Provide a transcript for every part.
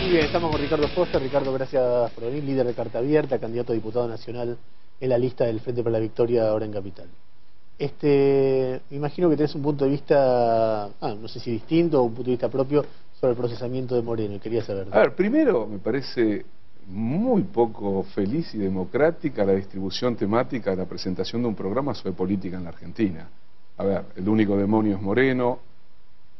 Muy bien, estamos con Ricardo Foster. Ricardo, gracias por venir, líder de Carta Abierta, candidato a diputado nacional en la lista del Frente para la Victoria ahora en Capital. Me imagino que tenés un punto de vista, no sé si distinto o un punto de vista propio sobre el procesamiento de Moreno, y quería saber. A ver, primero me parece muy poco feliz y democrática la distribución temática de la presentación de un programa sobre política en la Argentina. A ver, el único demonio es Moreno,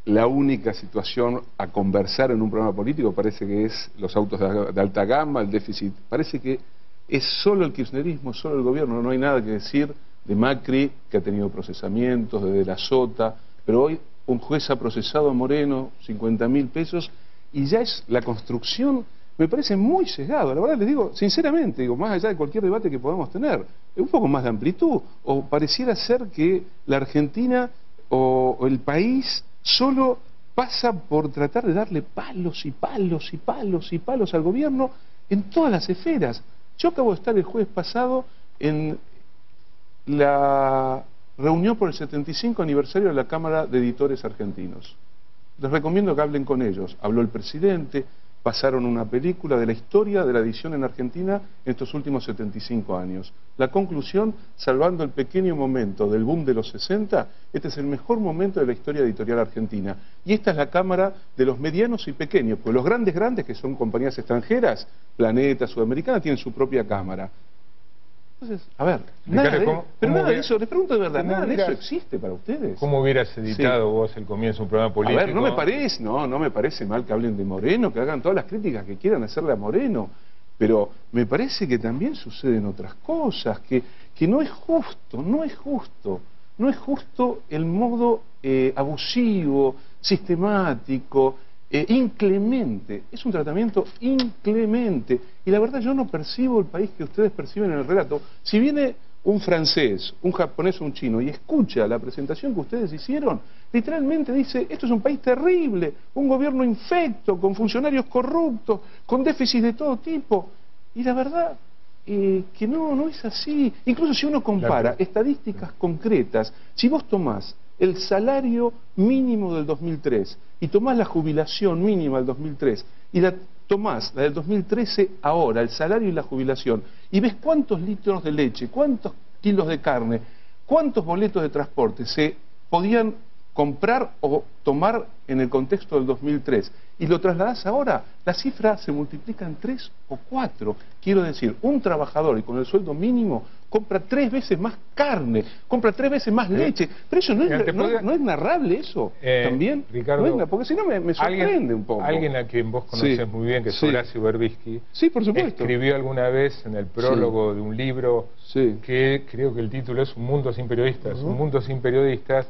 la única situación a conversar en un programa político parece que es los autos de alta gama, el déficit, parece que es solo el kirchnerismo, solo el gobierno, no hay nada que decir de Macri, que ha tenido procesamientos, de la Sota, pero hoy un juez ha procesado a Moreno 50.000 pesos y ya es la construcción, me parece muy sesgado, la verdad les digo, sinceramente, más allá de cualquier debate que podamos tener, un poco más de amplitud, o pareciera ser que la Argentina o el país solo pasa por tratar de darle palos y palos y palos y palos al gobierno en todas las esferas. Yo acabo de estar el jueves pasado en la reunión por el 75 aniversario de la Cámara de Editores Argentinos. Les recomiendo que hablen con ellos. Habló el presidente, pasaron una película de la historia de la edición en Argentina en estos últimos 75 años. La conclusión, salvando el pequeño momento del boom de los 60, este es el mejor momento de la historia editorial argentina. Y esta es la Cámara de los medianos y pequeños, pues los grandes, que son compañías extranjeras, Planeta, Sudamericana, tienen su propia cámara. Entonces, a ver, nada de eso, les pregunto de verdad, ¿nada de eso existe para ustedes? ¿Cómo hubieras editado vos el comienzo de un programa político? A ver, no me parece mal que hablen de Moreno, que hagan todas las críticas que quieran hacerle a Moreno, pero me parece que también suceden otras cosas, que no es justo, no es justo el modo abusivo, sistemático, inclemente, es un tratamiento inclemente, y la verdad yo no percibo el país que ustedes perciben en el relato. Si viene un francés, un japonés o un chino y escucha la presentación que ustedes hicieron, literalmente dice, esto es un país terrible, un gobierno infecto, con funcionarios corruptos, con déficit de todo tipo, y la verdad que no es así. Incluso si uno compara estadísticas concretas, si vos tomás el salario mínimo del 2003 y tomás la jubilación mínima del 2003 y tomás la del 2013 ahora, el salario y la jubilación, y ves cuántos litros de leche, cuántos kilos de carne, cuántos boletos de transporte se podían comprar o tomar en el contexto del 2003 y lo trasladás ahora, la cifra se multiplica en 3 o 4. Quiero decir, un trabajador y con el sueldo mínimo compra 3 veces más carne, compra 3 veces más leche. Pero eso no es narrable eso, también. Ricardo, porque si no me sorprende un poco. Alguien a quien vos conocés muy bien, que es Horacio Berbisky, sí, por supuesto, escribió alguna vez en el prólogo de un libro que creo que el título es Un mundo sin periodistas. Un mundo sin periodistas.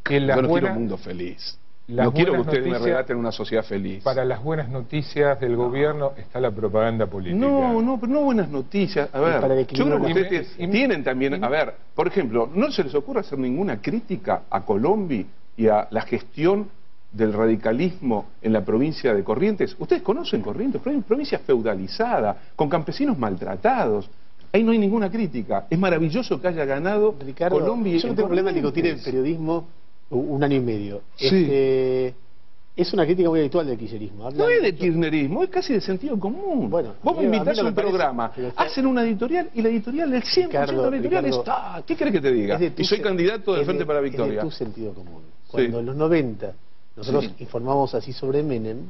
Yo no quiero un mundo feliz. No quiero que ustedes me relaten una sociedad feliz. Para las buenas noticias del gobierno está la propaganda política. Pero no buenas noticias. A ver, yo creo que ustedes tienen también, a ver, por ejemplo, no se les ocurre hacer ninguna crítica a Colombia y a la gestión del radicalismo en la provincia de Corrientes. Ustedes conocen Corrientes, provincia feudalizada, con campesinos maltratados. Ahí no hay ninguna crítica. Es maravilloso que haya ganado Ricardo, Colombia. Yo no tengo problema en discutir el periodismo un año y medio. Es una crítica muy habitual del kirchnerismo. No es de kirchnerismo, es casi de sentido común. Bueno, vos me invitás a un programa, hacen una editorial y la editorial, el 100% de la editorial está... ¿Qué querés que te diga? Y soy candidato del Frente para la Victoria. Es de tu sentido común. Cuando en los 90 nosotros informamos así sobre Menem,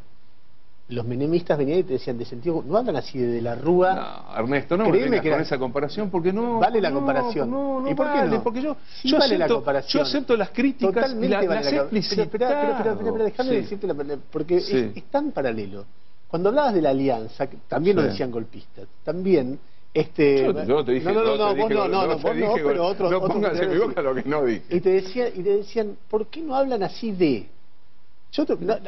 los menemistas venían y te decían de sentido, no hablan así de la Rúa. No, Ernesto, no me vengas con esa comparación porque no vale la comparación. ¿Y por qué no? Porque yo acepto las críticas y las explicitas. Pero déjame decirte porque es tan paralelo. Cuando hablabas de la alianza, también lo decían golpistas, también yo te dije, no póngase en mi boca lo que no dije. Y te decían, ¿por qué no hablan así de?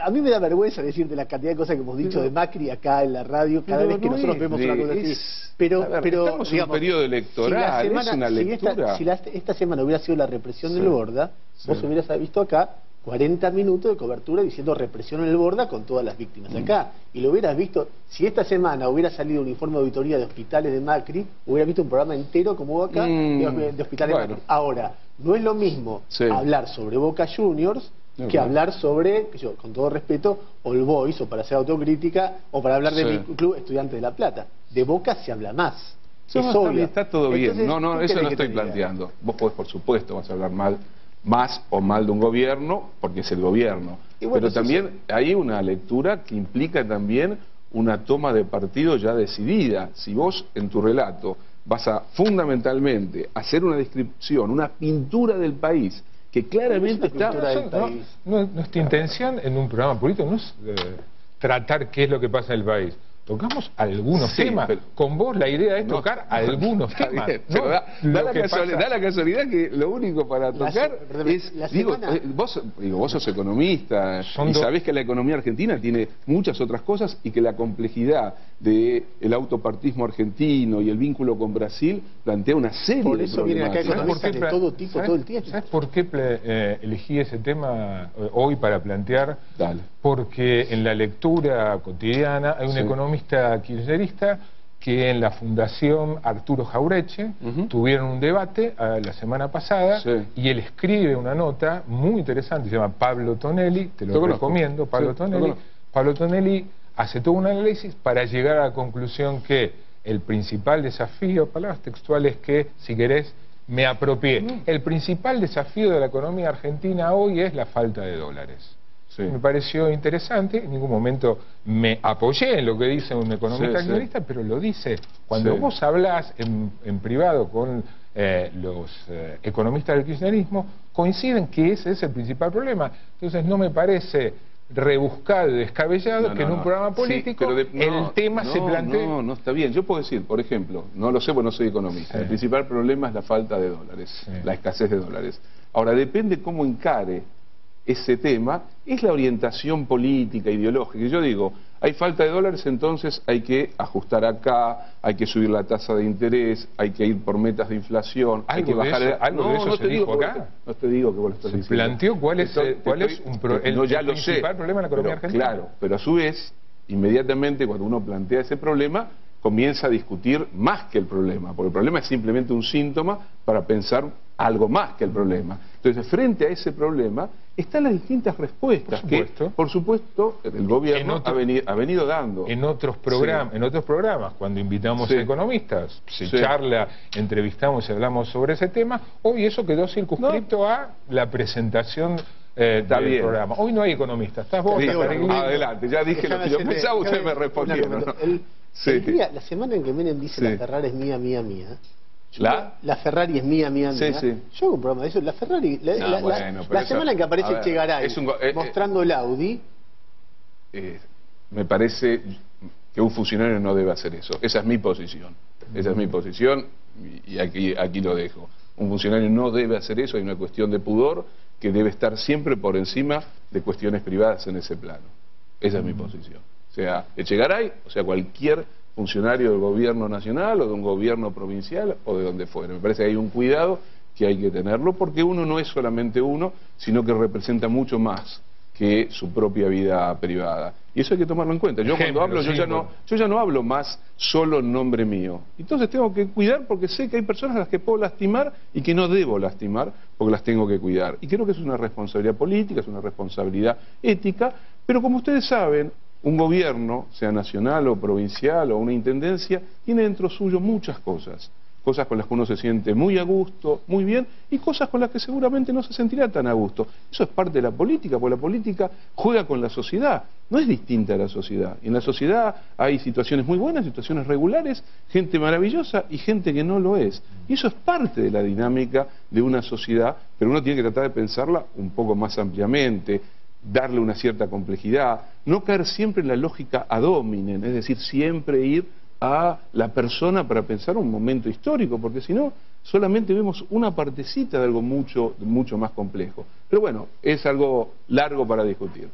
A mí me da vergüenza decirte la cantidad de cosas que hemos dicho de Macri acá en la radio cada vez que nosotros vemos una cosa así. Pero estamos en un periodo electoral, es una lectura. Si esta semana hubiera sido la represión del Borda, vos hubieras visto acá 40 minutos de cobertura diciendo represión en el Borda con todas las víctimas acá. Y lo hubieras visto, si esta semana hubiera salido un informe de auditoría de hospitales de Macri, hubieras visto un programa entero como hubo acá de hospitales de Macri. Ahora, no es lo mismo hablar sobre Boca Juniors que hablar sobre, yo, con todo respeto, All Boys, o para hacer autocrítica, o para hablar de mi club Estudiantes de La Plata. De Boca se habla más. Está todo bien. Entonces, no, eso no estoy planteando. Vos podés, por supuesto, vas a hablar más o mal de un gobierno, porque es el gobierno. Bueno, pero también hay una lectura que implica también una toma de partido ya decidida. Si vos en tu relato vas a fundamentalmente hacer una descripción, una pintura del país, que claramente está... Nuestra intención en un programa político no es tratar qué es lo que pasa en el país. Tocamos algunos temas. Pero con vos la idea es tocar algunos temas. Bien, pero da la casualidad que lo único para tocar es... vos sos economista y sabés que la economía argentina tiene muchas otras cosas y que la complejidad del autopartismo argentino y el vínculo con Brasil plantea una serie de problemas. Por eso vienen acá economistas de todo tipo, todo el tiempo. ¿Sabes por qué elegí ese tema hoy para plantear? Dale. Porque en la lectura cotidiana hay un economista kirchnerista que en la Fundación Arturo Jaureche tuvieron un debate la semana pasada y él escribe una nota muy interesante, se llama Pablo Tonelli, te lo recomiendo, Pablo Tonelli. Pablo Tonelli hace todo un análisis para llegar a la conclusión que el principal desafío, palabras textuales que, si querés, me apropié. El principal desafío de la economía argentina hoy es la falta de dólares. Me pareció interesante, en ningún momento me apoyé en lo que dice un economista kirchnerista, pero lo dice. Cuando vos hablás en privado con los economistas del kirchnerismo, coinciden que ese es el principal problema. Entonces no me parece rebuscado y descabellado que en un programa político el tema se plantee. No está bien. Yo puedo decir, por ejemplo, no lo sé porque no soy economista, el principal problema es la falta de dólares, la escasez de dólares. Ahora, depende cómo encare ese tema, es la orientación política, ideológica. Yo digo, hay falta de dólares, entonces hay que ajustar acá, hay que subir la tasa de interés, hay que ir por metas de inflación, hay que bajar... ¿Algo de eso se dijo acá? No te digo que vos lo estás diciendo. ¿Se planteó cuál es el principal problema en la economía argentina? Claro, pero a su vez, inmediatamente cuando uno plantea ese problema, comienza a discutir más que el problema, porque el problema es simplemente un síntoma para pensar algo más que el problema. Entonces, frente a ese problema, están las distintas respuestas que, por supuesto, el gobierno ha venido dando. En otros programas, cuando invitamos a economistas, se charla, entrevistamos y hablamos sobre ese tema, hoy eso quedó circunscrito a la presentación del programa. Hoy no hay economistas, estás vos, adelante, ya dije lo que yo pensaba, ustedes me respondieron. La semana en que Menem dice la Ferrari es mía, mía, mía. La Ferrari es mía, mía, mía. Yo hago un programa de eso. La Ferrari, la semana en que aparece Chegaray mostrando el Audi. Me parece que un funcionario no debe hacer eso. Esa es mi posición. Esa es mi posición y aquí lo dejo. Un funcionario no debe hacer eso. Hay una cuestión de pudor que debe estar siempre por encima de cuestiones privadas en ese plano. Esa es mi posición. O sea, Echegaray, o sea, cualquier funcionario del gobierno nacional o de un gobierno provincial o de donde fuera. Me parece que hay un cuidado que hay que tenerlo porque uno no es solamente uno, sino que representa mucho más que su propia vida privada. Y eso hay que tomarlo en cuenta. Yo cuando hablo, yo ya no hablo más solo en nombre mío. Entonces tengo que cuidar porque sé que hay personas a las que puedo lastimar y que no debo lastimar porque las tengo que cuidar. Y creo que es una responsabilidad política, es una responsabilidad ética, pero como ustedes saben, un gobierno, sea nacional o provincial o una intendencia, tiene dentro suyo muchas cosas. Cosas con las que uno se siente muy a gusto, muy bien, y cosas con las que seguramente no se sentirá tan a gusto. Eso es parte de la política, porque la política juega con la sociedad, no es distinta a la sociedad. Y en la sociedad hay situaciones muy buenas, situaciones regulares, gente maravillosa y gente que no lo es. Y eso es parte de la dinámica de una sociedad, pero uno tiene que tratar de pensarla un poco más ampliamente, darle una cierta complejidad, no caer siempre en la lógica ad hominem, es decir, siempre ir a la persona para pensar un momento histórico, porque si no, solamente vemos una partecita de algo mucho más complejo. Pero bueno, es algo largo para discutir.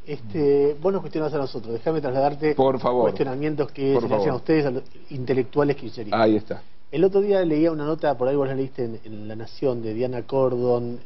Vos nos cuestionás a nosotros, déjame trasladarte por favor, cuestionamientos que se le hacen a ustedes, a los intelectuales kirchneristas. Ahí está. El otro día leía una nota, por ahí vos la leíste en La Nación, de Diana Cordon,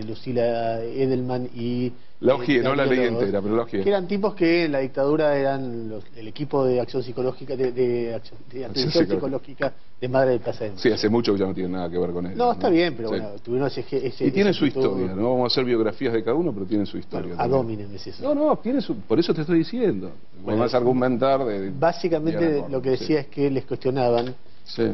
Lucila Edelman y... La hojié, no la leí entera, pero la hojié. Que eran tipos que en la dictadura eran el equipo de acción psicológica, de atención psicológica de Madre de Plasencia. Sí, hace mucho que ya no tiene nada que ver con eso. No, está bien, pero bueno, tuvieron ese y tienen su historia, no vamos a hacer biografías de cada uno, pero tienen su historia. Bueno, ad hominem es eso. No, tiene por eso te estoy diciendo. Bueno, vas a argumentar básicamente lo que decía es que les cuestionaban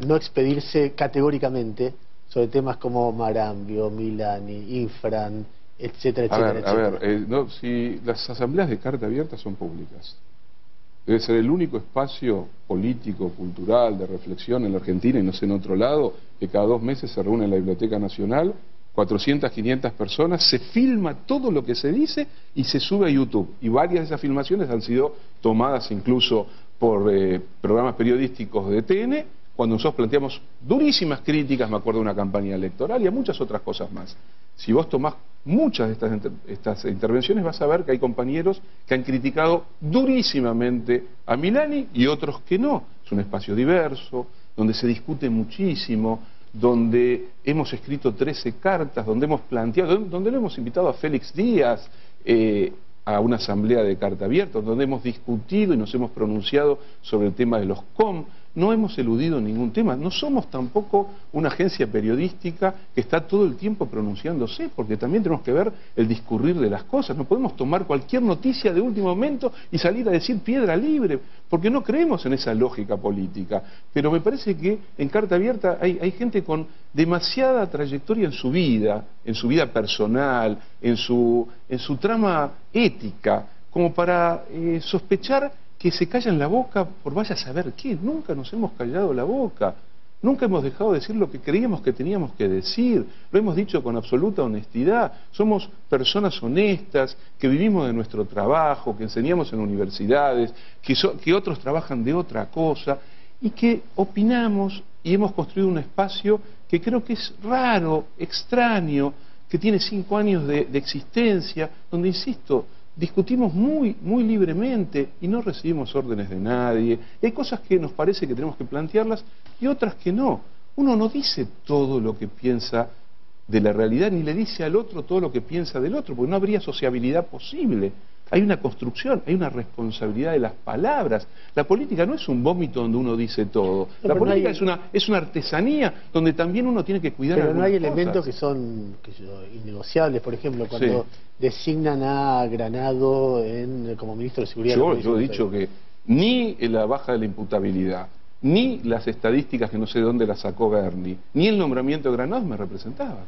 no expedirse categóricamente sobre temas como Marambio, Milani, Infran, etcétera, etcétera. A ver, si las asambleas de carta abierta son públicas, debe ser el único espacio político, cultural, de reflexión en la Argentina y no sé en otro lado, que cada 2 meses se reúne en la Biblioteca Nacional, 400, 500 personas, se filma todo lo que se dice y se sube a YouTube. Y varias de esas filmaciones han sido tomadas incluso por programas periodísticos de TN, cuando nosotros planteamos durísimas críticas, me acuerdo de una campaña electoral y a muchas otras cosas más. Si vos tomás muchas de estas intervenciones, vas a ver que hay compañeros que han criticado durísimamente a Milani y otros que no. Es un espacio diverso, donde se discute muchísimo, donde hemos escrito 13 cartas, donde hemos planteado, donde lo hemos invitado a Félix Díaz a una asamblea de carta abierta, donde hemos discutido y nos hemos pronunciado sobre el tema de los COM. No hemos eludido ningún tema, no somos tampoco una agencia periodística que está todo el tiempo pronunciándose, porque también tenemos que ver el discurrir de las cosas, no podemos tomar cualquier noticia de último momento y salir a decir piedra libre, porque no creemos en esa lógica política. Pero me parece que en carta abierta hay gente con demasiada trayectoria en su vida personal, en su trama ética, como para sospechar que se callan la boca por vaya a saber qué. Nunca nos hemos callado la boca, nunca hemos dejado de decir lo que creíamos que teníamos que decir, lo hemos dicho con absoluta honestidad. Somos personas honestas, que vivimos de nuestro trabajo, que enseñamos en universidades, que otros trabajan de otra cosa, y que opinamos y hemos construido un espacio que creo que es raro, extraño, que tiene 5 años de existencia, donde, insisto, discutimos muy libremente y no recibimos órdenes de nadie. Y hay cosas que nos parece que tenemos que plantearlas y otras que no. Uno no dice todo lo que piensa de la realidad, ni le dice al otro todo lo que piensa del otro, porque no habría sociabilidad posible. Hay una construcción, hay una responsabilidad de las palabras. La política no es un vómito donde uno dice todo. La política es una artesanía donde también uno tiene que cuidar algunas cosas. Pero no hay elementos que son innegociables. Por ejemplo, cuando designan a Granado como ministro de Seguridad. Yo he dicho que ni la baja de la imputabilidad, ni las estadísticas que no sé de dónde las sacó Berni, ni el nombramiento de Granados me representaban.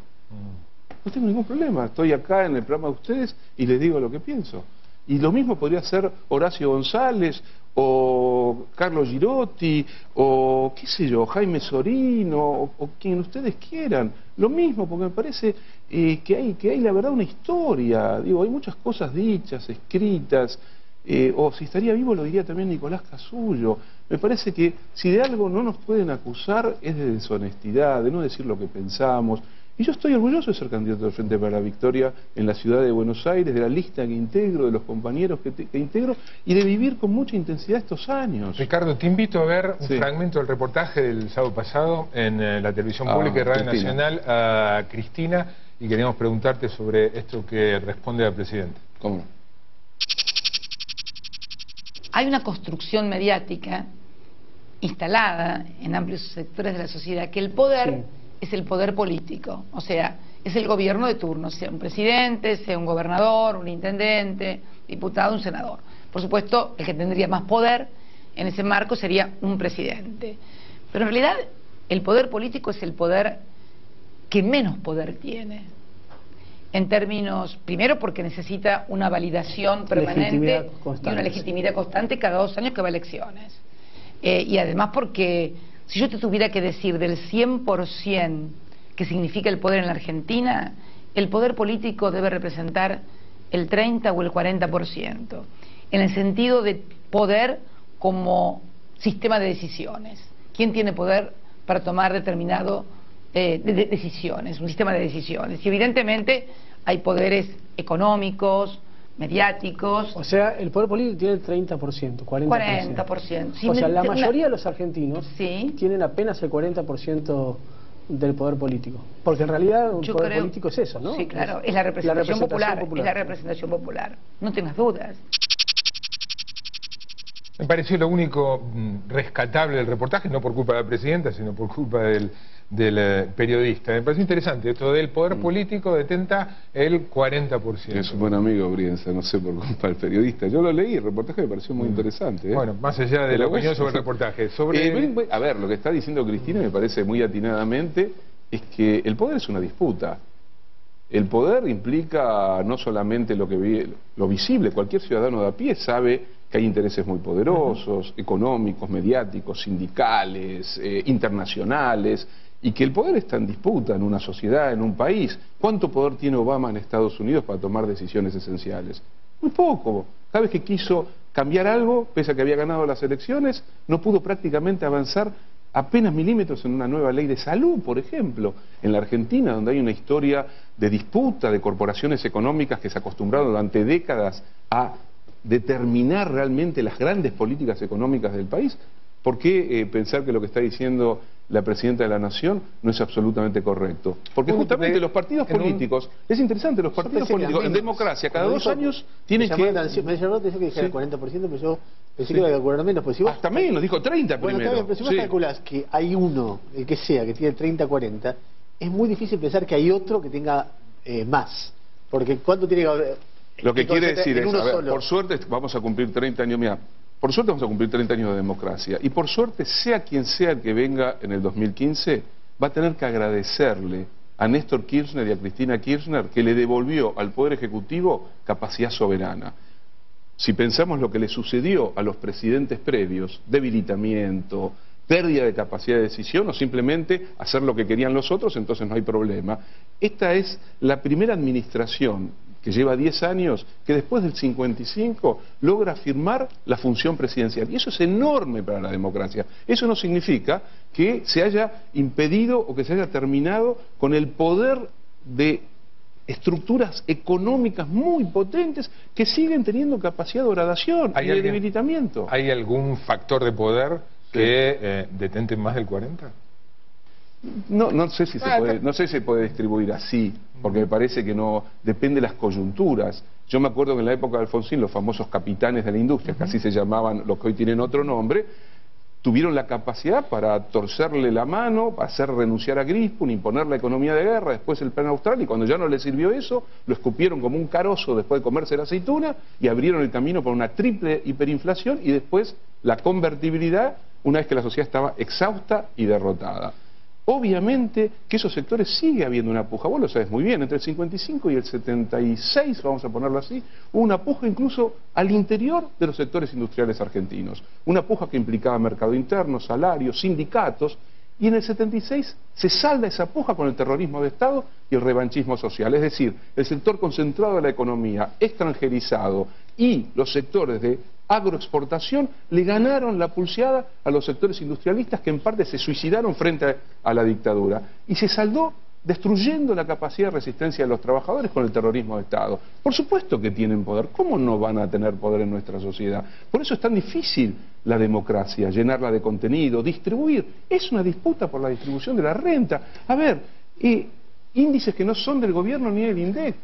No tengo ningún problema. Estoy acá en el programa de ustedes y les digo lo que pienso. Y lo mismo podría ser Horacio González, o Carlos Girotti, o qué sé yo, Jaime Sorino, o quien ustedes quieran. Lo mismo, porque me parece que hay la verdad una historia. Digo, hay muchas cosas dichas, escritas, o si estaría vivo lo diría también Nicolás Casullo. Me parece que si de algo no nos pueden acusar es de deshonestidad, de no decir lo que pensamos. Y yo estoy orgulloso de ser candidato del Frente para la Victoria en la ciudad de Buenos Aires, de la lista que integro, de los compañeros que integro, y de vivir con mucha intensidad estos años. Ricardo, te invito a ver un fragmento del reportaje del sábado pasado en la televisión pública y Radio Nacional a Cristina, y queríamos preguntarte sobre esto que responde al presidente. ¿Cómo no? Hay una construcción mediática instalada en amplios sectores de la sociedad que el poder es el poder político, o sea, es el gobierno de turno, sea un presidente, sea un gobernador, un intendente, diputado, un senador. Por supuesto, el que tendría más poder en ese marco sería un presidente. Pero en realidad el poder político es el poder que menos poder tiene. En términos, primero porque necesita una validación permanente y una legitimidad constante cada 2 años que va a elecciones. Y además porque si yo te tuviera que decir del 100% que significa el poder en la Argentina, el poder político debe representar el 30 o el 40%, en el sentido de poder como sistema de decisiones. ¿Quién tiene poder para tomar determinado decisiones? Un sistema de decisiones. Y evidentemente hay poderes económicos, mediáticos. O sea, el poder político tiene el 30%, 40%. Sí, o sea, la mayoría de los argentinos sí. tienen apenas el 40% del poder político. Porque en realidad un poder político es eso, ¿no? Sí, claro, es la representación popular. Es la representación popular, no tengas dudas. Me pareció lo único rescatable del reportaje, no por culpa de la presidenta, sino por culpa del periodista. Me pareció interesante, esto del poder político detenta el 40%. Es un buen amigo, Brienza, no sé por culpa del periodista. Yo lo leí, el reportaje me pareció muy interesante. Bueno, más allá de la opinión sobre el reportaje. A ver, lo que está diciendo Cristina me parece muy atinadamente, es que el poder es una disputa. El poder implica no solamente lo visible, cualquier ciudadano de a pie sabe que hay intereses muy poderosos, económicos, mediáticos, sindicales, internacionales, y que el poder está en disputa en una sociedad, en un país. ¿Cuánto poder tiene Obama en Estados Unidos para tomar decisiones esenciales? Muy poco. Cada vez que quiso cambiar algo, pese a que había ganado las elecciones, no pudo prácticamente avanzar apenas milímetros en una nueva ley de salud, por ejemplo. En la Argentina, donde hay una historia de disputa de corporaciones económicas que se acostumbraron durante décadas a determinar realmente las grandes políticas económicas del país, ¿por qué pensar que lo que está diciendo la Presidenta de la Nación no es absolutamente correcto? Porque justamente los partidos políticos, es interesante, los partidos políticos en democracia cada 2 años tienen que... Me llamó la atención que dijera el 40%, pero yo pensé que iba a calcular menos. Pues si vos, hasta menos, dijo 30 bueno, primero. Pero si vos calculás que hay uno, el que sea, que tiene 30-40, es muy difícil pensar que hay otro que tenga más. Porque ¿cuánto tiene que haber? Lo que quiere decir es, a ver, por suerte vamos a cumplir 30 años, mira, por suerte vamos a cumplir 30 años de democracia, y por suerte, sea quien sea el que venga en el 2015, va a tener que agradecerle a Néstor Kirchner y a Cristina Kirchner que le devolvió al Poder Ejecutivo capacidad soberana. Si pensamos lo que le sucedió a los presidentes previos, debilitamiento, pérdida de capacidad de decisión o simplemente hacer lo que querían los otros, entonces no hay problema. Esta es la primera administración que lleva 10 años, que después del 55 logra afirmar la función presidencial. Y eso es enorme para la democracia. Eso no significa que se haya impedido o que se haya terminado con el poder de estructuras económicas muy potentes que siguen teniendo capacidad de horadación y de debilitamiento. ¿Hay algún factor de poder que detente más del 40%? No sé si se puede distribuir así, porque me parece que no depende de las coyunturas. Yo me acuerdo que en la época de Alfonsín los famosos capitanes de la industria, que así se llamaban los que hoy tienen otro nombre, tuvieron la capacidad para torcerle la mano, para hacer renunciar a Grispun, imponer la economía de guerra, después el plan austral, y cuando ya no les sirvió eso, lo escupieron como un carozo después de comerse la aceituna y abrieron el camino para una triple hiperinflación y después la convertibilidad una vez que la sociedad estaba exhausta y derrotada. Obviamente que esos sectores sigue habiendo una puja, vos lo sabés muy bien, entre el 55 y el 76, vamos a ponerlo así, hubo una puja incluso al interior de los sectores industriales argentinos, una puja que implicaba mercado interno, salarios, sindicatos, y en el 76 se salda esa puja con el terrorismo de Estado y el revanchismo social, es decir, el sector concentrado de la economía, extranjerizado, y los sectores de agroexportación le ganaron la pulseada a los sectores industrialistas que en parte se suicidaron frente a la dictadura y se saldó destruyendo la capacidad de resistencia de los trabajadores con el terrorismo de Estado. Por supuesto que tienen poder, ¿cómo no van a tener poder en nuestra sociedad? Por eso es tan difícil la democracia, llenarla de contenido, distribuir. Es una disputa por la distribución de la renta. A ver, índices que no son del gobierno ni del INDEC.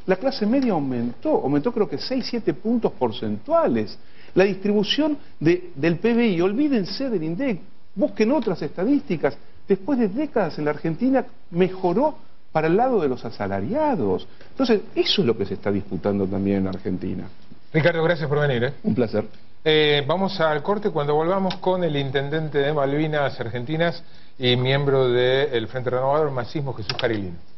La clase media aumentó creo que 6-7 puntos porcentuales. La distribución del PBI, olvídense del INDEC, busquen otras estadísticas. Después de décadas en la Argentina mejoró para el lado de los asalariados. Entonces, eso es lo que se está disputando también en la Argentina. Ricardo, gracias por venir. Un placer. Vamos al corte cuando volvamos con el intendente de Malvinas Argentinas y miembro del Frente Renovador Masismo, Jesús Carilino.